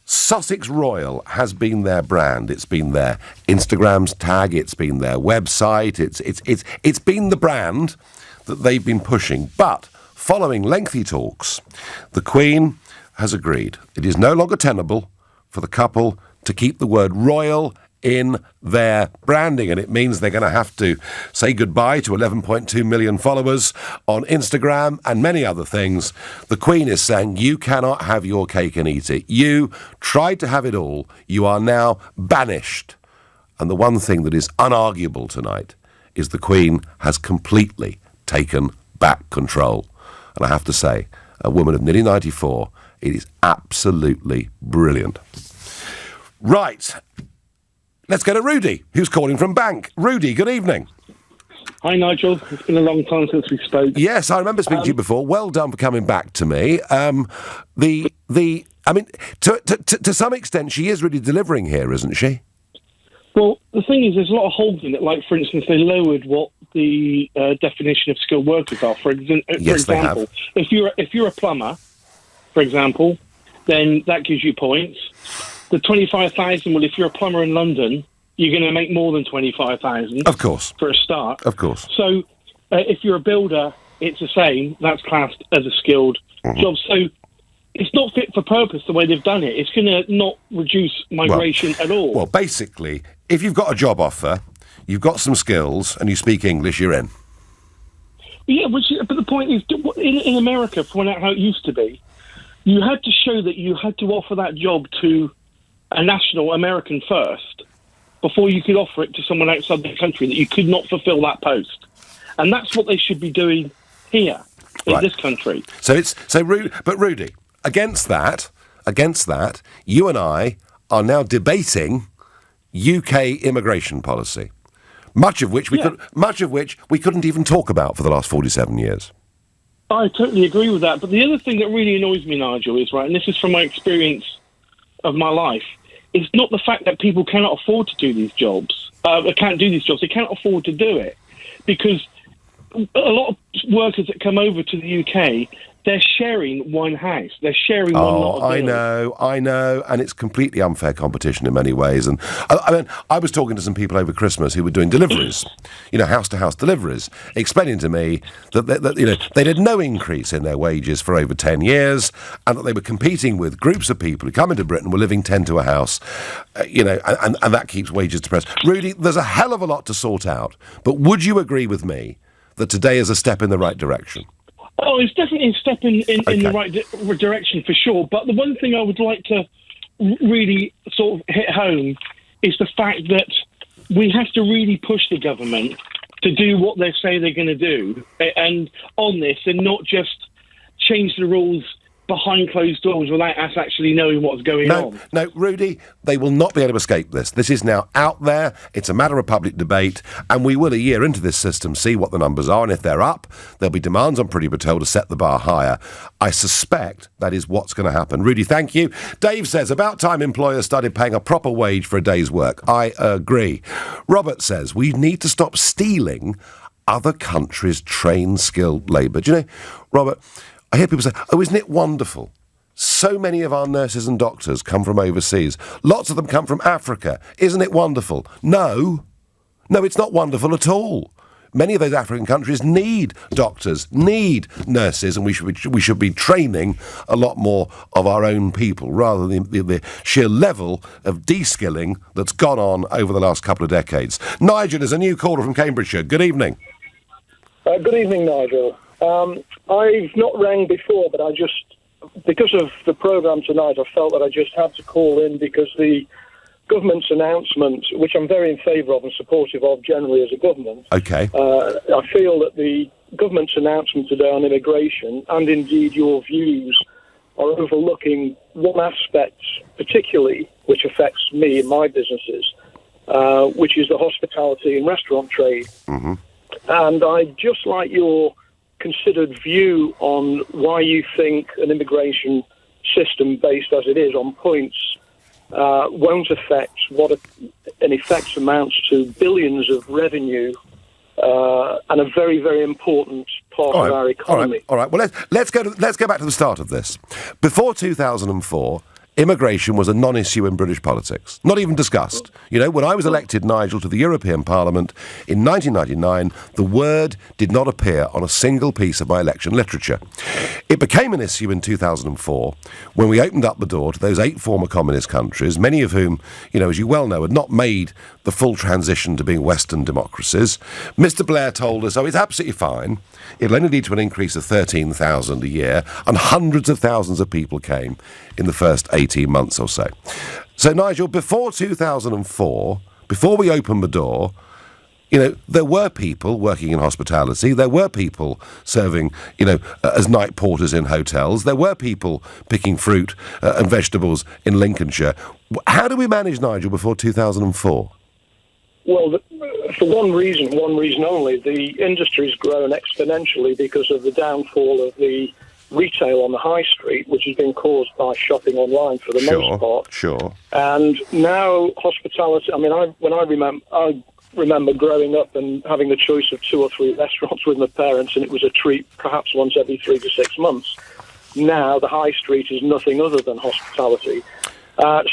Sussex Royal has been their brand. It's been their Instagram's tag. It's been their website. It's been the brand that they've been pushing. But following lengthy talks, the Queen has agreed it is no longer tenable for the couple to keep the word royal in their branding, and it means they're going to have to say goodbye to 11.2 million followers on Instagram and many other things. The Queen is saying, you cannot have your cake and eat it. You tried to have it all. You are now banished. And the one thing that is unarguable tonight is the Queen has completely taken back control. And I have to say, a woman of nearly 94, it is absolutely brilliant. Right. Let's go to Rudy, who's calling from Bank. Rudy, good evening. Hi, Nigel. It's been a long time since we spoke. Yes, I remember speaking to you before. Well done for coming back to me. I mean, to some extent, she is really delivering here, isn't she? Well, the thing is, there's a lot of holes in it. Like, for instance, they lowered what the definition of skilled workers are. For example, if you're a plumber, for example, then that gives you points. The 25,000, well, if you're a plumber in London, you're going to make more than 25,000. Of course. For a start. Of course. So if you're a builder, it's the same. That's classed as a skilled job. So it's not fit for purpose the way they've done it. It's going to not reduce migration at all. Well, basically, if you've got a job offer, you've got some skills, and you speak English, you're in. Yeah, but the point is, in America, from how it used to be, you had to show that you had to offer that job to a national American first before you could offer it to someone outside the country, that you could not fulfill that post. And that's what they should be doing here in this country. But Rudy, against that, you and I are now debating UK immigration policy, much of which we couldn't even talk about for the last 47 years. I totally agree with that. But the other thing that really annoys me, Nigel, is, and this is from my experience of my life, it's not the fact that people cannot afford to do these jobs. They can't do these jobs. They can't afford to do it because a lot of workers that come over to the UK, they're sharing one house. They're sharing one lot of bills. I know, and it's completely unfair competition in many ways. And I mean, I was talking to some people over Christmas who were doing deliveries, house-to-house deliveries, explaining to me that they'd had no increase in their wages for over 10 years, and that they were competing with groups of people who come into Britain, were living 10 to a house, and that keeps wages depressed. Rudy, there's a hell of a lot to sort out, but would you agree with me that today is a step in the right direction? Oh, it's definitely a step in the right direction for sure. But the one thing I would like to really sort of hit home is the fact that we have to really push the government to do what they say they're going to do and on this, and not just change the rules behind closed doors without us actually knowing what's going on. No, Rudy, they will not be able to escape this. This is now out there. It's a matter of public debate, and we will, a year into this system, see what the numbers are, and if they're up, there'll be demands on Pretty Patel to set the bar higher. I suspect that is what's going to happen. Rudy, thank you. Dave says, about time employers started paying a proper wage for a day's work. I agree. Robert says, we need to stop stealing other countries' trained, skilled labour. Do you know, Robert, I hear people say, oh, isn't it wonderful? So many of our nurses and doctors come from overseas. Lots of them come from Africa. Isn't it wonderful? No, it's not wonderful at all. Many of those African countries need doctors, need nurses, and we should be training a lot more of our own people, rather than the sheer level of de-skilling that's gone on over the last couple of decades. Nigel is a new caller from Cambridgeshire. Good evening. Good evening, Nigel. I've not rang before, but because of the programme tonight, I felt that I just had to call in because the government's announcement, which I'm very in favour of and supportive of generally as a government. Okay. I feel that the government's announcement today on immigration, and indeed your views, are overlooking one aspect particularly which affects me and my businesses, which is the hospitality and restaurant trade. Mm-hmm. And I'd just like your considered view on why you think an immigration system based as it is on points won't affect what in effect amounts to billions of revenue and a very, very important part of our economy. All right. Well, let's go back to the start of this. Before 2004, immigration was a non-issue in British politics, not even discussed. When I was elected, Nigel, to the European Parliament in 1999, the word did not appear on a single piece of my election literature. It became an issue in 2004 when we opened up the door to those 8 former communist countries, many of whom, as you well know, had not made the full transition to being Western democracies. Mr. Blair told us, it's absolutely fine. It'll only lead to an increase of 13,000 a year, and hundreds of thousands of people came in the first 18 months or so. So, Nigel, before 2004, before we opened the door, there were people working in hospitality, there were people serving, as night porters in hotels, there were people picking fruit and vegetables in Lincolnshire. How do we manage, Nigel, before 2004? Well, for one reason only, the industry's grown exponentially because of the downfall of the retail on the high street, which has been caused by shopping online for the most part. Sure. And now hospitality. I mean, I remember growing up and having the choice of 2 or 3 restaurants with my parents, and it was a treat perhaps once every 3 to 6 months. Now the high street is nothing other than hospitality.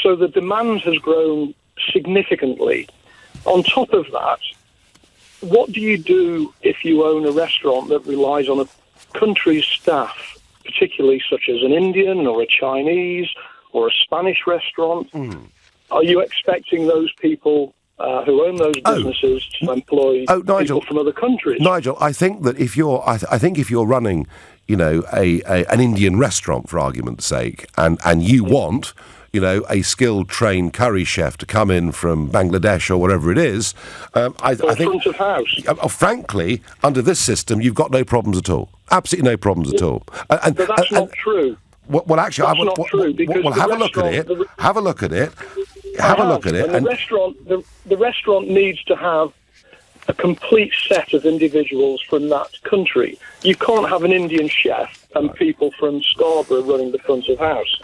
So the demand has grown significantly. On top of that, what do you do if you own a restaurant that relies on a country's staff, particularly such as an Indian or a Chinese or a Spanish restaurant? Are you expecting those people who own those businesses to employ people from other countries? Nigel, I think that if you're running, an Indian restaurant, for argument's sake, and you want a skilled, trained curry chef to come in from Bangladesh or wherever it is, I think, front of house. Frankly, under this system, you've got no problems at all. Absolutely no problems at all. But that's not true. Well, actually, that's not true, because have a look at it. Have a look at it. And the restaurant needs to have a complete set of individuals from that country. You can't have an Indian chef and people from Scarborough running the front of house.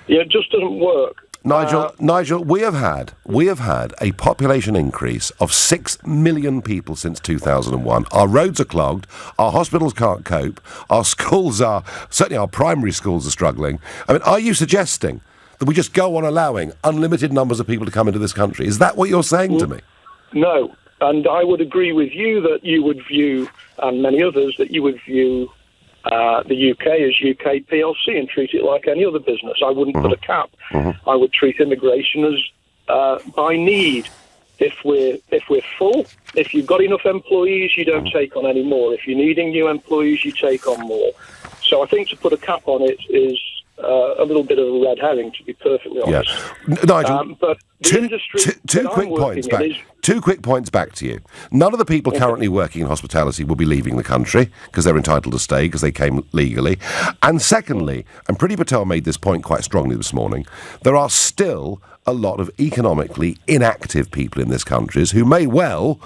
It just doesn't work. Nigel, we have had a population increase of 6 million people since 2001. Our roads are clogged, our hospitals can't cope, our schools certainly our primary schools are struggling. I mean, are you suggesting that we just go on allowing unlimited numbers of people to come into this country? Is that what you're saying to me? No, and I would agree with you that you would view, and many others, that you would view the UK as UK PLC and treat it like any other business. I wouldn't put a cap. I would treat immigration as by need. If we're full, if you've got enough employees, you don't take on any more. If you're needing new employees, you take on more. So I think to put a cap on it is a little bit of a red herring, to be perfectly honest. Yeah. Nigel, but two quick points back to you. None of the people currently working in hospitality will be leaving the country because they're entitled to stay because they came legally. And secondly, and Priti Patel made this point quite strongly this morning, there are still a lot of economically inactive people in this country who may well,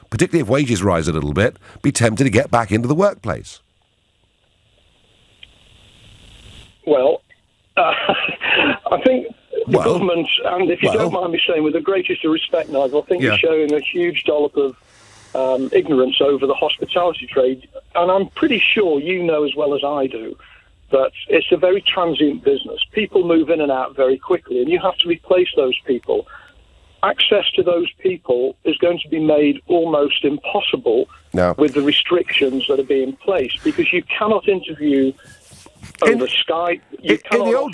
particularly if wages rise a little bit, be tempted to get back into the workplace. Well, I think the government, and if you don't mind me saying, with the greatest of respect, Nigel, I think you're showing a huge dollop of ignorance over the hospitality trade. And I'm pretty sure you know as well as I do that it's a very transient business. People move in and out very quickly, and you have to replace those people. Access to those people is going to be made almost impossible with the restrictions that are being placed, because you cannot interview over Skype. In the old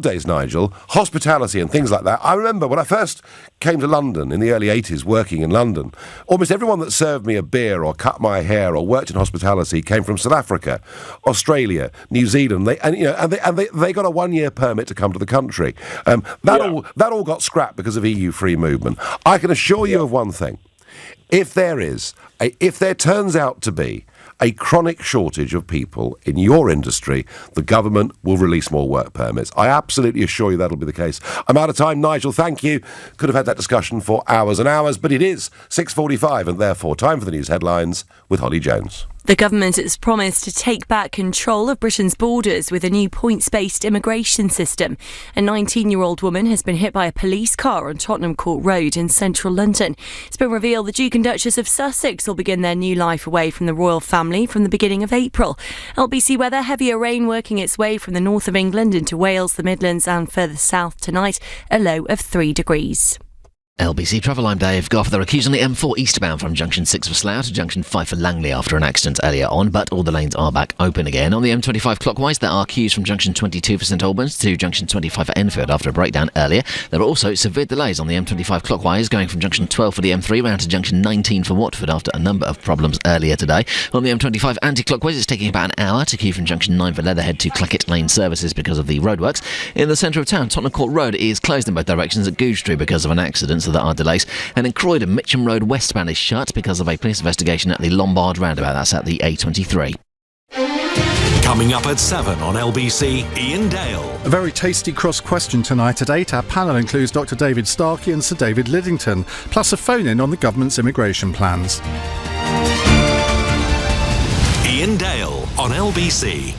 days, Nigel, hospitality and things like that. I remember when I first came to London in the early 80s, working in London, almost everyone that served me a beer or cut my hair or worked in hospitality came from South Africa, Australia, New Zealand. They got a 1-year permit to come to the country. That all got scrapped because of EU free movement. I can assure you of one thing: if there turns out to be a chronic shortage of people in your industry, the government will release more work permits. I absolutely assure you that'll be the case. I'm out of time, Nigel. Thank you. Could have had that discussion for hours and hours, but it is 6:45 and therefore time for the news headlines with Holly Jones. The government has promised to take back control of Britain's borders with a new points-based immigration system. A 19-year-old woman has been hit by a police car on Tottenham Court Road in central London. It's been revealed the Duke and Duchess of Sussex will begin their new life away from the royal family from the beginning of April. LBC weather: heavier rain working its way from the north of England into Wales, the Midlands and further south tonight. A low of 3 degrees. LBC Travel, I'm Dave Goff. There are queues on the M4 eastbound from Junction 6 for Slough to Junction 5 for Langley after an accident earlier on, but all the lanes are back open again. On the M25 clockwise, there are queues from Junction 22 for St Albans to Junction 25 for Enfield after a breakdown earlier. There are also severe delays on the M25 clockwise, going from Junction 12 for the M3 round to Junction 19 for Watford after a number of problems earlier today. On the M25 anti-clockwise, it's taking about an hour to queue from Junction 9 for Leatherhead to Clackett Lane services because of the roadworks. In the centre of town, Tottenham Court Road is closed in both directions at Goodge Street because of an accident, so there are delays. And in Croydon, Mitcham Road westbound is shut because of a police investigation at the Lombard roundabout. That's at the A23. Coming up at 7 on LBC, Ian Dale. A very tasty cross question tonight at 8. Our panel includes Dr. David Starkey and Sir David Liddington, plus a phone-in on the government's immigration plans. Ian Dale on LBC.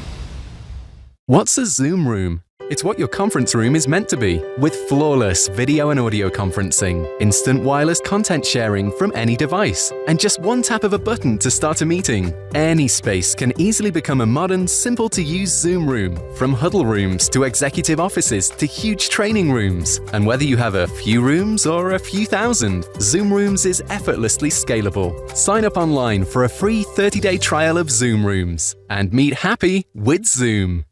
What's a Zoom room? It's what your conference room is meant to be, with flawless video and audio conferencing, instant wireless content sharing from any device, and just one tap of a button to start a meeting. Any space can easily become a modern, simple-to-use Zoom room, from huddle rooms to executive offices to huge training rooms. And whether you have a few rooms or a few thousand, Zoom Rooms is effortlessly scalable. Sign up online for a free 30-day trial of Zoom Rooms and meet happy with Zoom.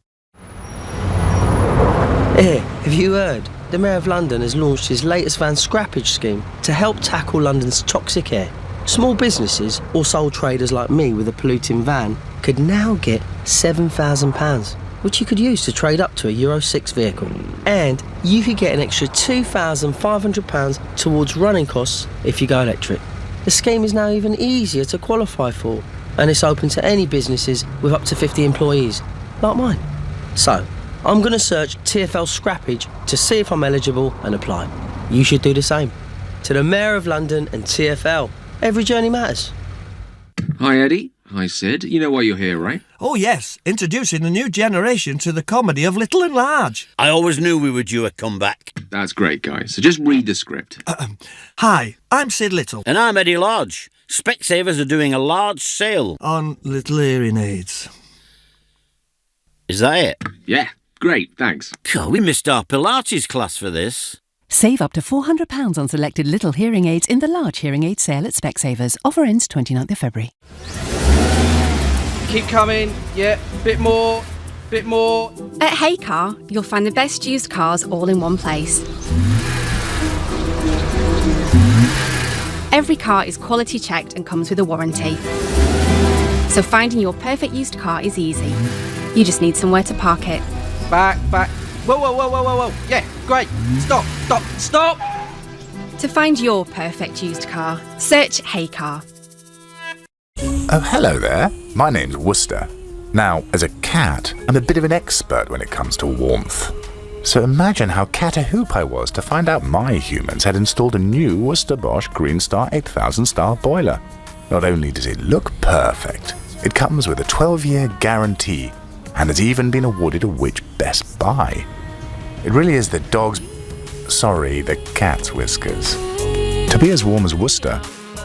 Hey, have you heard? The Mayor of London has launched his latest van scrappage scheme to help tackle London's toxic air. Small businesses or sole traders like me with a polluting van could now get £7,000, which you could use to trade up to a Euro 6 vehicle. And you could get an extra £2,500 towards running costs if you go electric. The scheme is now even easier to qualify for, and it's open to any businesses with up to 50 employees, like mine. So, I'm going to search TfL Scrappage to see if I'm eligible and apply. You should do the same. To the Mayor of London and TfL, every journey matters. Hi Eddie, Hi, Sid. You know why you're here, right? Oh, yes. Introducing a new generation to the comedy of Little and Large. I always knew we were due a comeback. That's great, guys. So just read the script. Hi, I'm Sid Little. And I'm Eddie Large. Specsavers are doing a large sale. On little hearing aids. Is that it? Yeah, great, thanks. God, we missed our Pilates class for this. Save up to £400 on selected little hearing aids in the large hearing aid sale at Specsavers. Offer ends 29th of February. Keep coming. Yeah, bit more. At Hey Car, you'll find the best used cars all in one place. Every car is quality checked and comes with a warranty. So finding your perfect used car is easy. You just need somewhere to park it. Back. Whoa. Yeah, great. Stop. To find your perfect used car, search Hey Car. Oh, hello there. My name's Worcester. Now, as a cat, I'm a bit of an expert when it comes to warmth. So imagine how cat-a-hoop I was to find out my humans had installed a new Worcester Bosch Green Star 8000 style boiler. Not only does it look perfect, it comes with a 12-year guarantee and has even been awarded a Which Best Buy. It really is the the cat's whiskers. To be as warm as Worcester,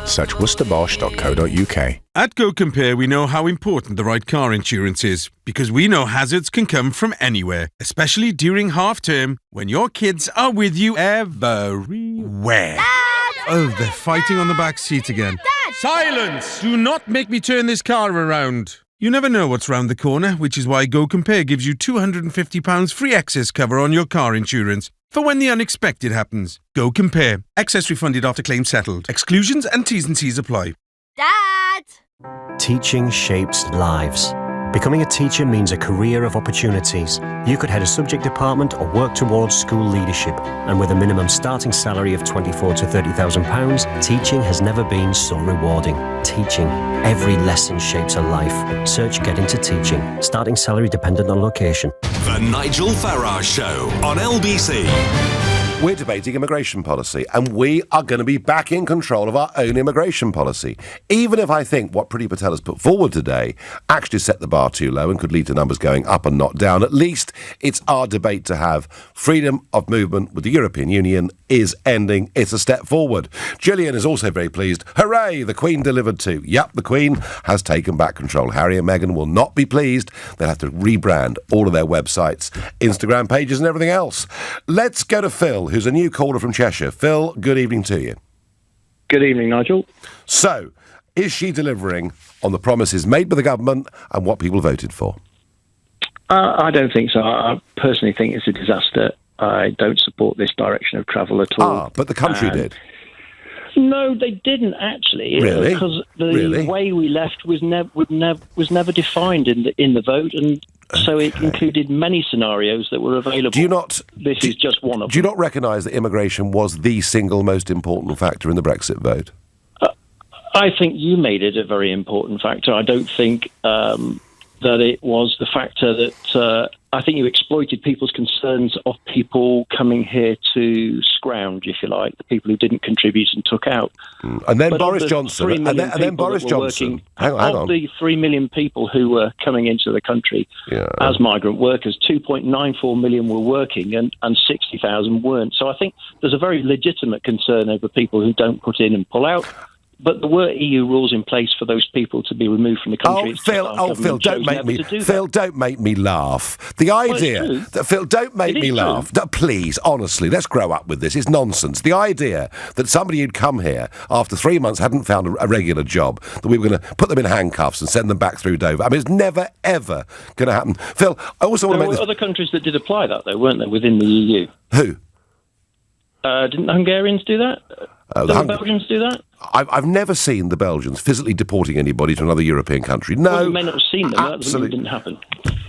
search worcesterbosch.co.uk. At Go Compare, we know how important the right car insurance is, because we know hazards can come from anywhere, especially during half-term, when your kids are with you everywhere. Dad! Oh, they're fighting on the back seat again. Dad! Silence! Do not make me turn this car around. You never know what's round the corner, which is why Go Compare gives you £250 free excess cover on your car insurance for when the unexpected happens. Go Compare. Excess refunded after claim settled. Exclusions and T's and C's apply. Dad! Teaching shapes lives. Becoming a teacher means a career of opportunities. You could head a subject department or work towards school leadership. And with a minimum starting salary of £24,000 to £30,000, teaching has never been so rewarding. Teaching. Every lesson shapes a life. Search Get Into Teaching. Starting salary dependent on location. The Nigel Farage Show on LBC. We're debating immigration policy, and we are going to be back in control of our own immigration policy. Even if I think what Priti Patel has put forward today actually set the bar too low and could lead to numbers going up and not down, at least it's our debate to have. Freedom of movement with the European Union is ending. It's a step forward. Gillian is also very pleased. Hooray, the Queen delivered too. Yep, the Queen has taken back control. Harry and Meghan will not be pleased. They'll have to rebrand all of their websites, Instagram pages and everything else. Let's go to Phil, who's a new caller from Cheshire. Phil, good evening to you. Good evening, Nigel. So, is she delivering on the promises made by the government and what people voted for? I don't think so. I personally think it's a disaster. I don't support this direction of travel at all. But the country did. No, they didn't actually. Really? Because the way we left was never defined in the vote, and so it included many scenarios that were available. This is just one of them. Do you not recognise that immigration was the single most important factor in the Brexit vote? I think you made it a very important factor. I don't think that it was the factor that... I think you exploited people's concerns of people coming here to scrounge, if you like, the people who didn't contribute and took out. And then Boris Johnson. And then Boris Johnson. Hang on. Of the 3 million people who were coming into the country as migrant workers, 2.94 million were working and 60,000 weren't. So I think there's a very legitimate concern over people who don't put in and pull out. But there were EU rules in place for those people to be removed from the country. Phil, don't make me laugh. The idea that Phil, don't make me laugh. Please, honestly, let's grow up with this. It's nonsense. The idea that somebody who'd come here after 3 months hadn't found a regular job, that we were going to put them in handcuffs and send them back through Dover. I mean, it's never ever going to happen. Phil, I also want to make there were other countries that did apply that, though, weren't there, within the EU? Who? Didn't the Hungarians do that? Did the Belgians do that? I've never seen the Belgians physically deporting anybody to another European country. No. Well, you may not have seen them. Absolutely. That didn't happen.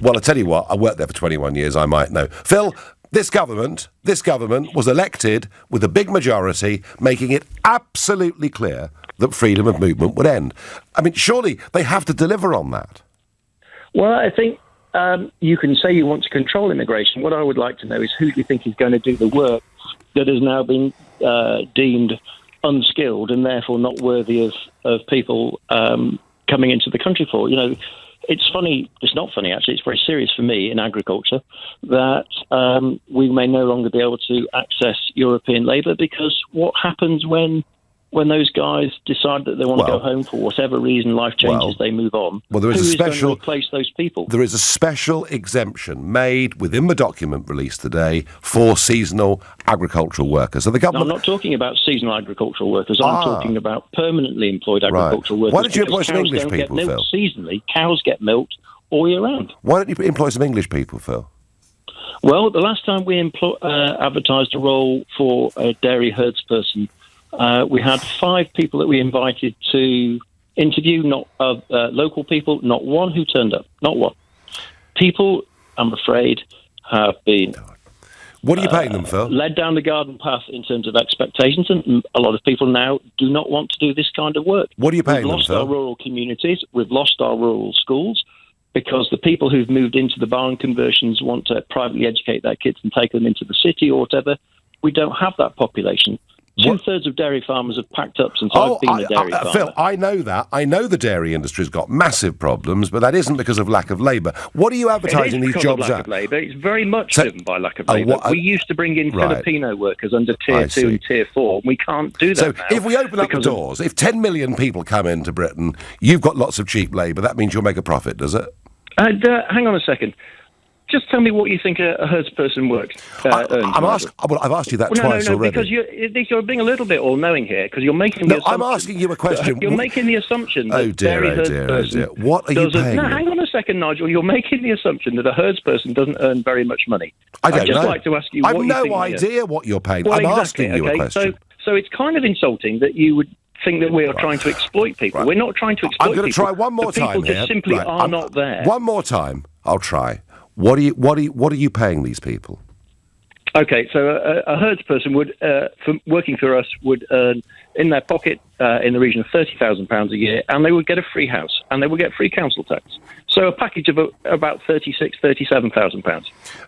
Well, I tell you what, I worked there for 21 years, I might know. Phil, this government was elected with a big majority, making it absolutely clear that freedom of movement would end. I mean, surely they have to deliver on that. Well, I think you can say you want to control immigration. What I would like to know is who do you think is going to do the work that has now been deemed unskilled and therefore not worthy of people coming into the country for. It's funny. It's not funny, actually. It's very serious for me in agriculture that we may no longer be able to access European labour, because what happens when those guys decide that they want to go home for whatever reason, life changes, they move on. Well, there is Who is going to replace those people? There is a special exemption made within the document released today for seasonal agricultural workers. So the government... No, I'm not talking about seasonal agricultural workers. I'm talking about permanently employed agricultural workers. Why don't you employ some English people, people, Phil? Phil? Seasonally, cows get milked all year round. Why don't you employ some English people, Phil? Well, the last time we advertised a role for a dairy herdsperson, we had 5 people that we invited to interview, not local people, not one who turned up, not one. People, I'm afraid, have been... What are you paying them, Phil? Led down the garden path in terms of expectations, and a lot of people now do not want to do this kind of work. What are you paying them, We've Phil? lost our rural communities, we've lost our rural schools, because the people who've moved into the barn conversions want to privately educate their kids and take them into the city or whatever. We don't have that population. 2/3 of dairy farmers have packed up since I've been a dairy farmer. Phil, I know that. I know the dairy industry's got massive problems, but that isn't because of lack of labour. What are you advertising these jobs lack at? Of labour. It's very much driven by lack of labour. We used to bring in Filipino workers under Tier 2 and Tier 4, and we can't do that now. So if we open up the doors, if 10 million people come into Britain, you've got lots of cheap labour, that means you'll make a profit, does it? Hang on a second. Just tell me what you think a herdsperson earns. I've asked you that twice already. Because you're being a little bit all-knowing here, because you're making the assumption... I'm asking you a question. You're making the assumption that oh dear. What are you paying No, me? hang on a second, Nigel. You're making the assumption that a herdsperson doesn't earn very much money. I'd just like to ask you what you think. I've no idea what you're paying. Well, I'm exactly, asking you a question. So it's kind of insulting that you would think that we are trying to exploit people. We're not trying to exploit people. I'm going to try one more time here. People just simply are not there. One more time. I'll try. What are you paying these people? Okay, so a herdsperson would, working for us, would earn in their pocket in the region of £30,000 a year, and they would get a free house, and they would get free council tax. So a package of about £37,000.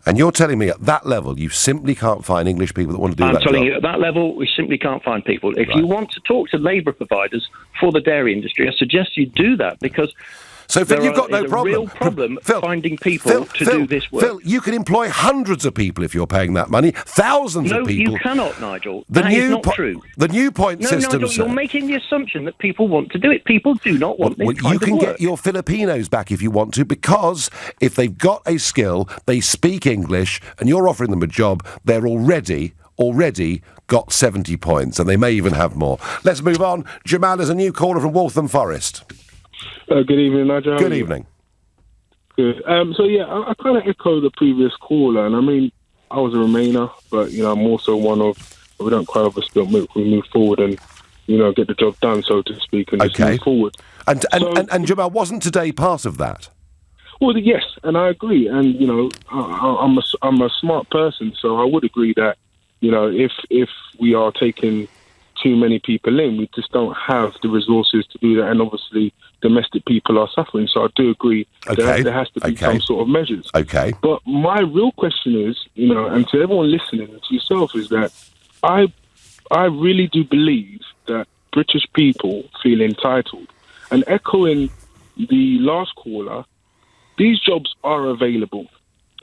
And you're telling me at that level you simply can't find English people that want to do that job? I'm telling you, at that level, we simply can't find people. If you want to talk to labour providers for the dairy industry, I suggest you do that, because... So, Phil, you've got no problem. Real problem finding people to do this work. Phil, you can employ hundreds of people if you're paying that money, thousands of people. No, you cannot, Nigel. That is not true. The new point system Nigel, you're making the assumption that people want to do it. People do not want this kind of work. You can get your Filipinos back if you want to, because if they've got a skill, they speak English, and you're offering them a job, they're already got 70 points, and they may even have more. Let's move on. Jamal is a new caller from Waltham Forest. Good evening, Nigel. Good evening. Good. I kind of echo the previous caller, and I mean, I was a Remainer, but I'm also one of, we don't cry over spilt milk, we move forward and get the job done, so to speak, and just move forward. And Jamal, wasn't today part of that? Well, yes, and I agree, and I'm a smart person, so I would agree that if we are taking too many people in, we just don't have the resources to do that, and obviously domestic people are suffering. So I do agree that there has to be some sort of measures. Okay. But my real question is, and to everyone listening, and to yourself, is that I really do believe that British people feel entitled. And echoing the last caller, these jobs are available.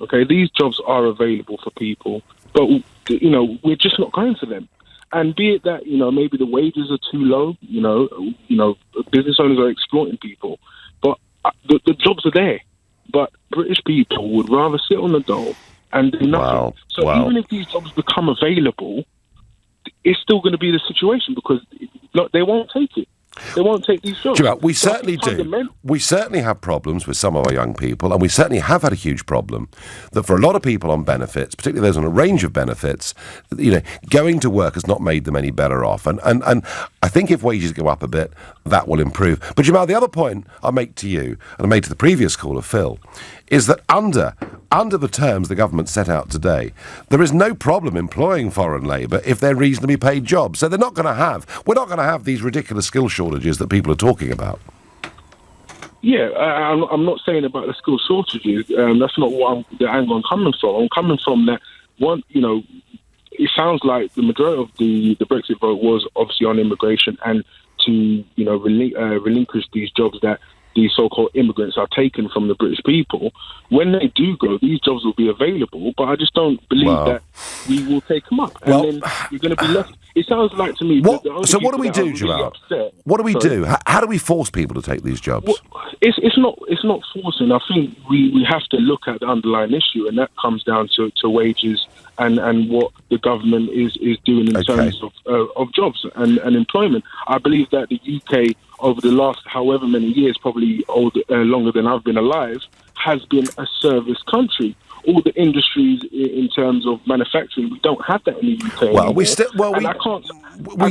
Okay, these jobs are available for people, but we're just not going for them. And be it that, maybe the wages are too low, business owners are exploiting people, but the jobs are there. But British people would rather sit on the dole and do nothing. Even if these jobs become available, it's still going to be the situation, because they won't take it. They won't take these jobs. We certainly do. We certainly have problems with some of our young people, and we certainly have had a huge problem that for a lot of people on benefits, particularly those on a range of benefits, going to work has not made them any better off. And I think if wages go up a bit, that will improve. But Jamal, the other point I make to you, and I made to the previous caller, Phil, is that under the terms the government set out today, there is no problem employing foreign labour if they're reasonably paid jobs. So we're not going to have these ridiculous skill shortages that people are talking about. Yeah, I'm not saying about the skill shortages. That's not the angle I'm coming from. I'm coming from that one. It sounds like the majority of the Brexit vote was obviously on immigration and to, relinquish these jobs that these so-called immigrants are taken from the British people. When they do go, these jobs will be available, but I just don't believe that we will take them up. And then you're going to be left. It sounds like to me... So what do we do, Jamal? What do we do? How do we force people to take these jobs? Well, it's not forcing. I think we have to look at the underlying issue, and that comes down to wages and what the government is doing in terms of jobs and employment. I believe that the UK, over the last however many years, probably longer than I've been alive, has been a service country. All the industries in terms of manufacturing, we don't have that in the UK anymore. We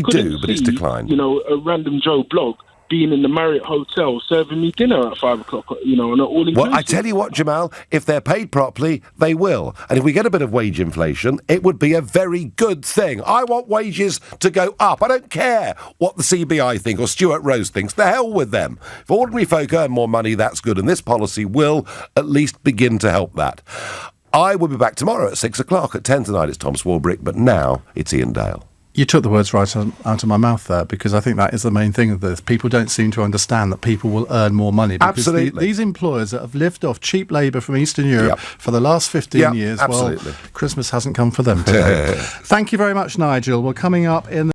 do, but it's declined. A random Joe Blog being in the Marriott Hotel serving me dinner at 5 o'clock, and all inclusive. Well, I tell you what, Jamal, if they're paid properly, they will. And if we get a bit of wage inflation, it would be a very good thing. I want wages to go up. I don't care what the CBI think or Stuart Rose thinks. The hell with them. If ordinary folk earn more money, that's good. And this policy will at least begin to help that. I will be back tomorrow at 6 o'clock. At 10 tonight, it's Tom Swarbrick, but now it's Ian Dale. You took the words right out of my mouth there, because I think that is the main thing of this. People don't seem to understand that people will earn more money. Because Absolutely. These employers that have lived off cheap labour from Eastern Europe for the last 15 years, absolutely. Christmas hasn't come for them today. Thank you very much, Nigel. We're coming up in